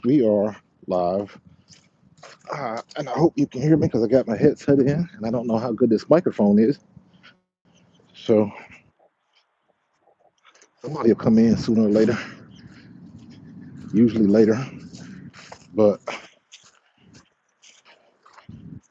we are live. And I hope you can hear me because I got my headset in and I don't know how good this microphone is. So somebody will come in sooner or later, usually later. But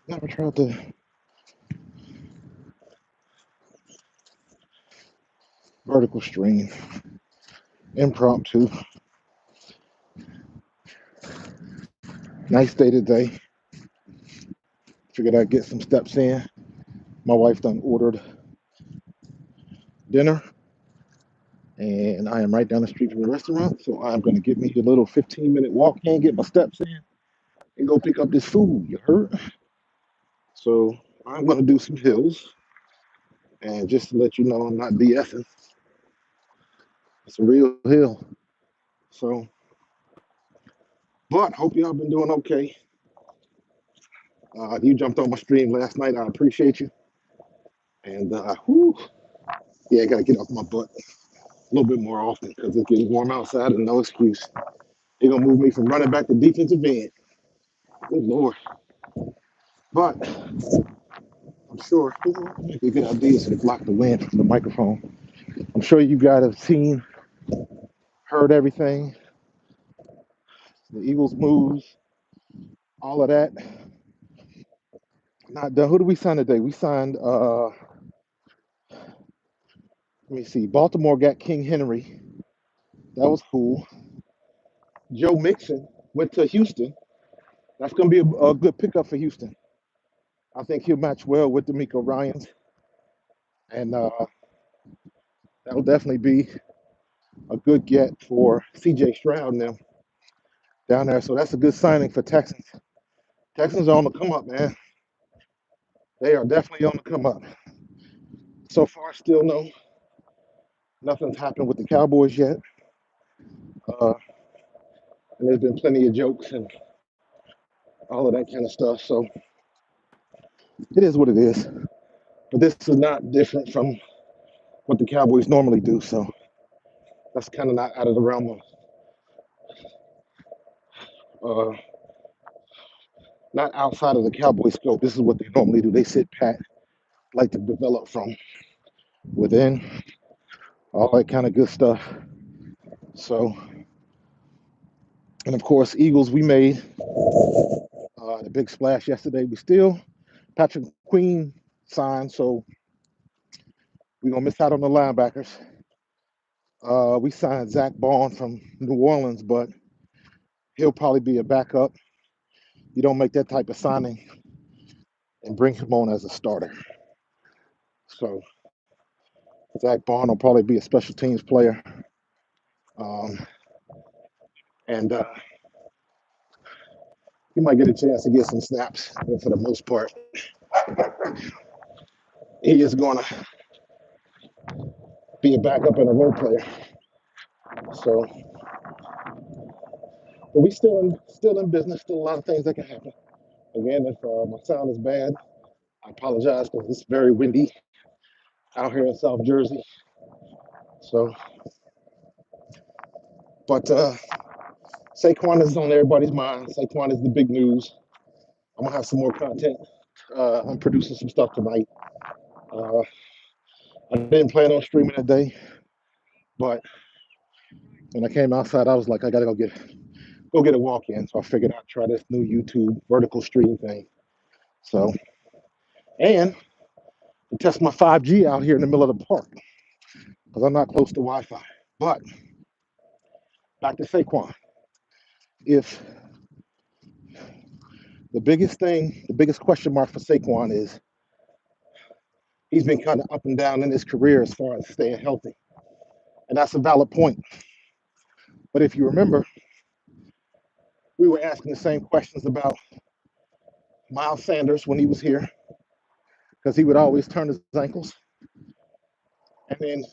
never tried to vertical stream, impromptu. Nice day today. Figured I'd get some steps in. My wife done ordered dinner and I am right down the street from the restaurant. So I'm going to get me a little 15-minute walk in, get my steps in, and go pick up this food. You heard? So I'm going to do some hills. And just to let you know, I'm not BSing. It's a real hill. So, but hope y'all been doing okay. You jumped on my stream last night. I appreciate you. And yeah, I got to get off my butt a little bit more often because it's getting warm outside and no excuse. They're going to move me from running back to defensive end. Good Lord. But I'm sure it might be a good idea to block the wind from the microphone. I'm sure you guys have seen, heard everything. The Eagles moves, all of that. Not done. Who did we sign today? We signed, let me see, Baltimore got King Henry. That was cool. Joe Mixon went to Houston. That's going to be a good pickup for Houston. I think he'll match well with D'Amico Ryans. And that'll definitely be a good get for CJ Stroud now down there. So that's a good signing for Texans. Texans are on the come up, man. They are definitely on the come up. So far, still nothing's happened with the Cowboys yet. And there's been plenty of jokes and all of that kind of stuff. So it is what it is. But this is not different from what the Cowboys normally do. So that's kind of not out of the realm of, not outside of the Cowboys scope. This is what they normally do. They sit pat, like to develop from within, all that kind of good stuff. So, and of course, Eagles, we made the big splash yesterday. We still, Patrick Queen signed, so we're going to miss out on the linebackers. We signed Zach Bond from New Orleans, but he'll probably be a backup. You don't make that type of signing and bring him on as a starter. So Zach Bond will probably be a special teams player. Um, and he might get a chance to get some snaps, but for the most part, he is going to be a backup and a role player. So, but we still in business. Still a lot of things that can happen. Again, if my sound is bad, I apologize because it's very windy out here in South Jersey. So, but Saquon is on everybody's mind. Saquon is the big news. I'm gonna have some more content. I'm producing some stuff tonight. Uh, I didn't plan on streaming today, but when I came outside, I was like, I gotta go get a walk in. So I figured I'd try this new YouTube vertical stream thing. So, and to test my 5G out here in the middle of the park because I'm not close to Wi-Fi. But back to Saquon. If the biggest question mark for Saquon is he's been kind of up and down in his career as far as staying healthy. And that's a valid point. But if you remember, we were asking the same questions about Miles Sanders when he was here because he would always turn his ankles. And then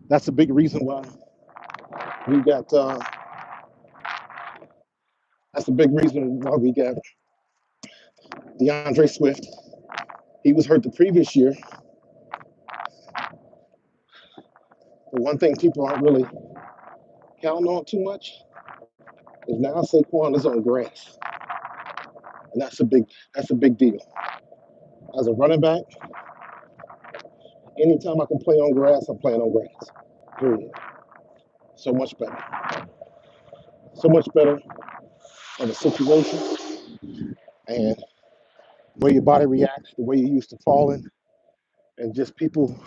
that's a big reason why we got, that's a big reason why we got DeAndre Swift. He was hurt the previous year. But one thing people aren't really counting on too much is now Saquon is on grass, and that's a big deal. As a running back, anytime I can play on grass, I'm playing on grass. Period. So much better. So much better of a situation, and the way your body reacts, the way you're used to falling, and just people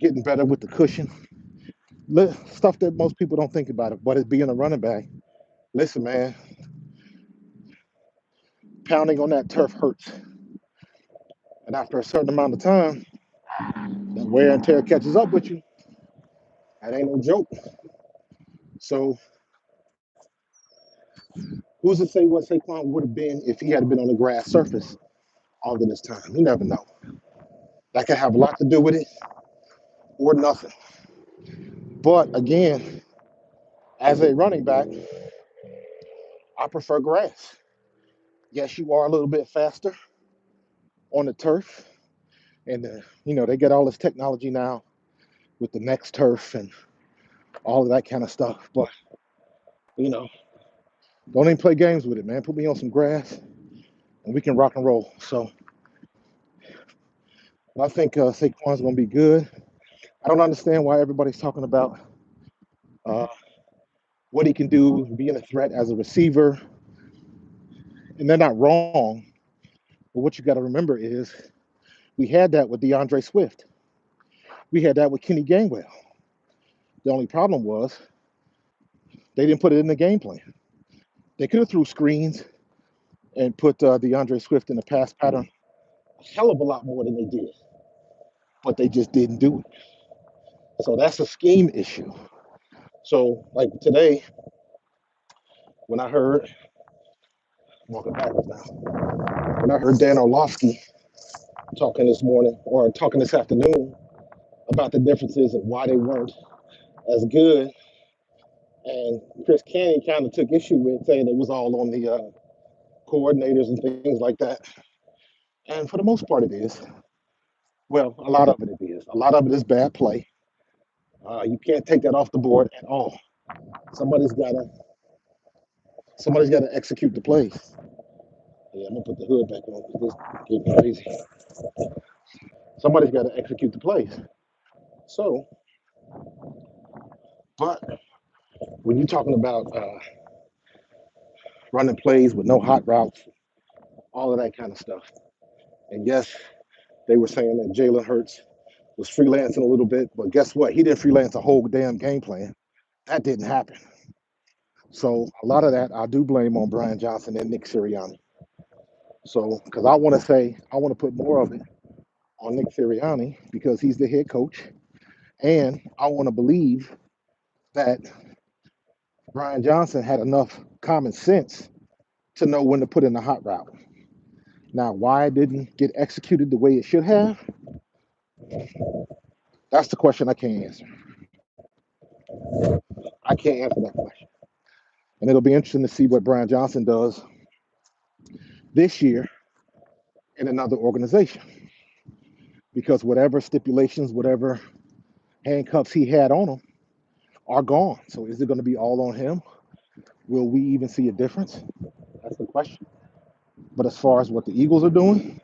getting better with the cushion. Stuff that most people don't think about it, but it's being a running back. Listen, man, pounding on that turf hurts. And after a certain amount of time, that wear and tear catches up with you. That ain't no joke. So who's to say what Saquon would have been if he had been on the grass surface all of this time? You never know. That could have a lot to do with it or nothing. But again, as a running back, I prefer grass. Yes, you are a little bit faster on the turf. And, they get all this technology now with the next turf and all of that kind of stuff. But, you know, don't even play games with it, man. Put me on some grass and we can rock and roll. So I think Saquon's going to be good. I don't understand why everybody's talking about uh, what he can do, being a threat as a receiver. And they're not wrong. But what you got to remember is we had that with DeAndre Swift. We had that with Kenny Gainwell. The only problem was they didn't put it in the game plan. They could have threw screens and put DeAndre Swift in the pass pattern a hell of a lot more than they did, but they just didn't do it. So that's a scheme issue. So like today, when I heard walking backwards now, when I heard Dan Orlovsky talking this morning or talking this afternoon about the differences and why they weren't as good, and Chris Canny kind of took issue with saying it was all on the coordinators and things like that. And for the most part, it is. Well, a lot of it is. A lot of it is bad play. You can't take that off the board at all. Somebody's gotta somebody's gotta execute the plays. Yeah, I'm gonna put the hood back on because this getting crazy. Somebody's gotta execute the plays. So, but when you're talking about running plays with no hot routes, all of that kind of stuff, and yes, they were saying that Jalen Hurts was freelancing a little bit, but guess what? He didn't freelance a whole damn game plan. That didn't happen. So a lot of that I do blame on Brian Johnson and Nick Sirianni. So because I want to put more of it on Nick Sirianni because he's the head coach, and I want to believe that Brian Johnson had enough common sense to know when to put in the hot route. Now, why it didn't get executed the way it should have? That's the question I can't answer. I can't answer that question. And it'll be interesting to see what Brian Johnson does this year in another organization. Because whatever stipulations, whatever handcuffs he had on him are gone. So is it going to be all on him? Will we even see a difference? That's the question. But as far as what the Eagles are doing,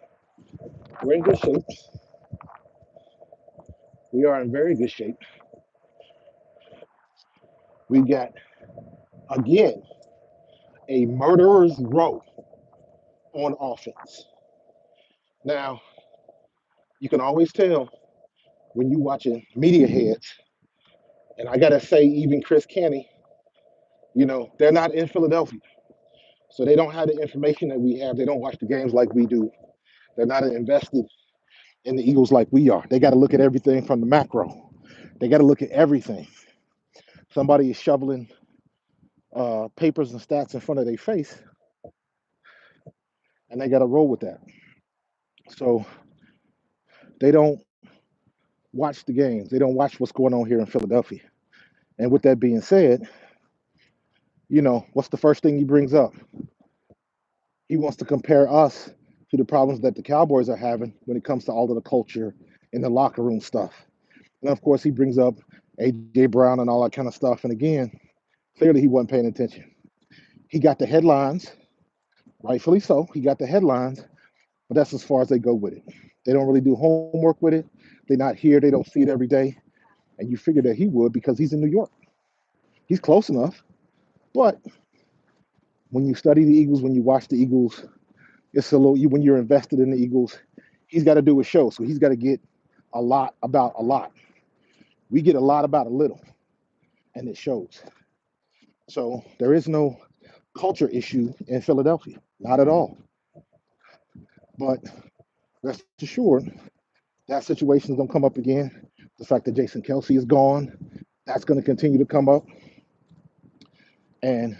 we're in good shape. We are in very good shape. We got, again, a murderer's row on offense. Now, you can always tell when you're watching media heads, and I got to say, even Chris Canny, they're not in Philadelphia. So they don't have the information that we have. They don't watch the games like we do. They're not invested in the Eagles like we are. They got to look at everything from the macro. They got to look at everything. Somebody is shoveling papers and stats in front of their face, and they got to roll with that. So they don't watch the games. They don't watch what's going on here in Philadelphia. And with that being said, what's the first thing he brings up? He wants to compare us to the problems that the Cowboys are having when it comes to all of the culture and the locker room stuff. And of course, he brings up A.J. Brown and all that kind of stuff. And again, clearly he wasn't paying attention. He got the headlines, rightfully so. He got the headlines, but that's as far as they go with it. They don't really do homework with it. They're not here. They don't see it every day. And you figure that he would because he's in New York. He's close enough. But when you study the Eagles, when you watch the Eagles, it's a little, when you're invested in the Eagles, he's got to do a show. So he's got to get a lot about a lot. We get a lot about a little, and it shows. So there is no culture issue in Philadelphia, not at all. But rest assured, that situation is going to come up again. The fact that Jason Kelsey is gone, that's going to continue to come up. And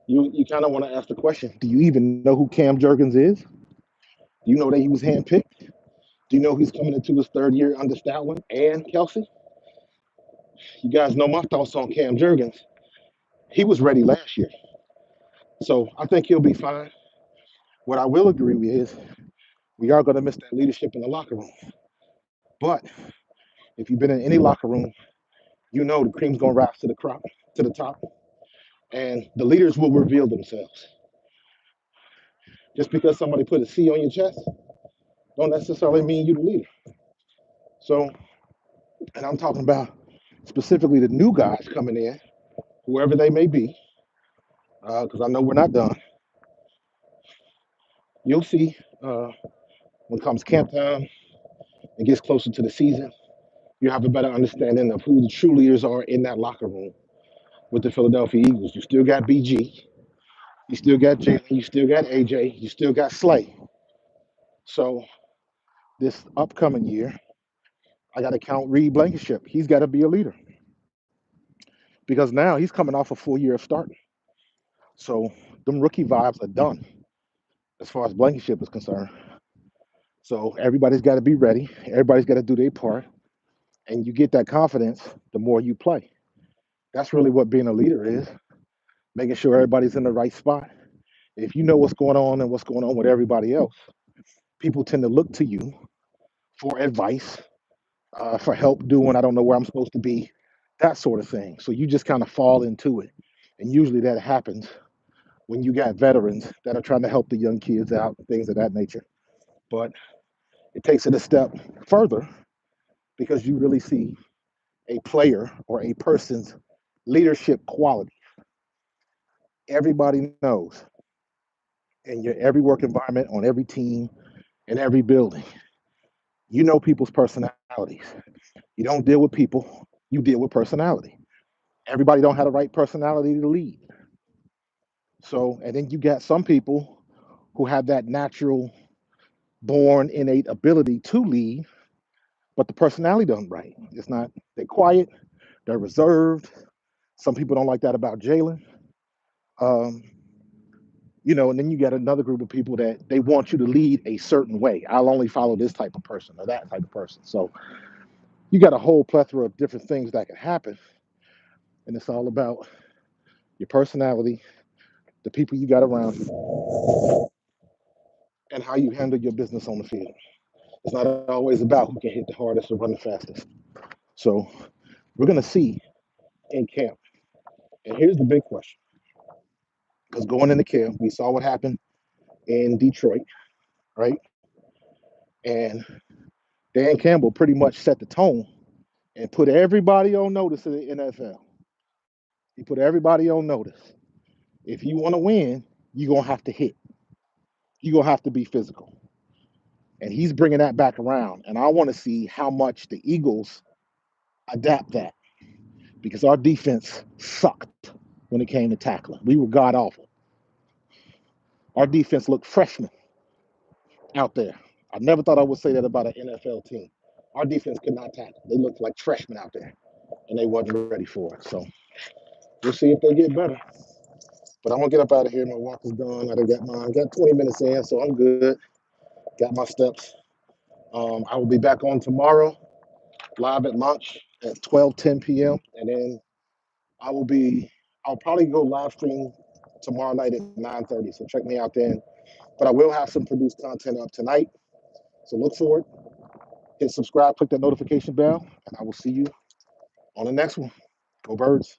you kind of want to ask the question, do you even know who Cam Jurgens is? Do you know that he was handpicked? Do you know he's coming into his third year under Stoutland and Kelsey? You guys know my thoughts on Cam Jurgens. He was ready last year. So I think he'll be fine. What I will agree with is we are going to miss that leadership in the locker room. But if you've been in any locker room, you know the cream's going to rise to the top, and the leaders will reveal themselves. Just because somebody put a C on your chest, don't necessarily mean you're the leader. So, and I'm talking about specifically the new guys coming in, whoever they may be, because I know we're not done. You'll see when comes camp time and gets closer to the season, you have a better understanding of who the true leaders are in that locker room with the Philadelphia Eagles. You still got BG, you still got Jalen, you still got AJ, you still got Slay. So this upcoming year, I got to count Reed Blankenship. He's got to be a leader because now he's coming off a full year of starting. So them rookie vibes are done as far as Blankenship is concerned. So everybody's got to be ready. Everybody's got to do their part, and you get that confidence the more you play. That's really what being a leader is, making sure everybody's in the right spot. If you know what's going on and what's going on with everybody else, people tend to look to you for advice, for help doing, I don't know where I'm supposed to be, that sort of thing. So you just kind of fall into it. And usually that happens when you got veterans that are trying to help the young kids out, things of that nature. But it takes it a step further because you really see a player or a person's leadership quality. Everybody knows in your every work environment, on every team, in every building, you know people's personalities. You don't deal with people, you deal with personality. Everybody don't have the right personality to lead. So, and then you got some people who have that natural, born, innate ability to lead, but the personality doesn't right. It's not, they're quiet, they're reserved. Some people don't like that about Jalen. Um, and then you got another group of people that they want you to lead a certain way. I'll only follow this type of person or that type of person. So you got a whole plethora of different things that can happen. And it's all about your personality, the people you got around you, and how you handle your business on the field. It's not always about who can hit the hardest or run the fastest. So we're going to see in camp. And here's the big question. Because going into camp, we saw what happened in Detroit, right? And Dan Campbell pretty much set the tone and put everybody on notice in the NFL. He put everybody on notice. If you want to win, you're going to have to hit. You're going to have to be physical. And he's bringing that back around. And I want to see how much the Eagles adapt that because our defense sucked when it came to tackling. We were god awful. Our defense looked freshman out there. I never thought I would say that about an NFL team. Our defense could not tackle. They looked like freshmen out there, and they wasn't ready for it. So we'll see if they get better. But I'm gonna get up out of here. My walk is done. I done got mine. Got 20 minutes in, so I'm good. Got my steps. I will be back on tomorrow, live at lunch at 12:10 p.m. And then I will be. I'll probably go live stream tomorrow night at 9:30. So check me out then. But I will have some produced content up tonight. So look for it. Hit subscribe, click that notification bell, and I will see you on the next one. Go Birds.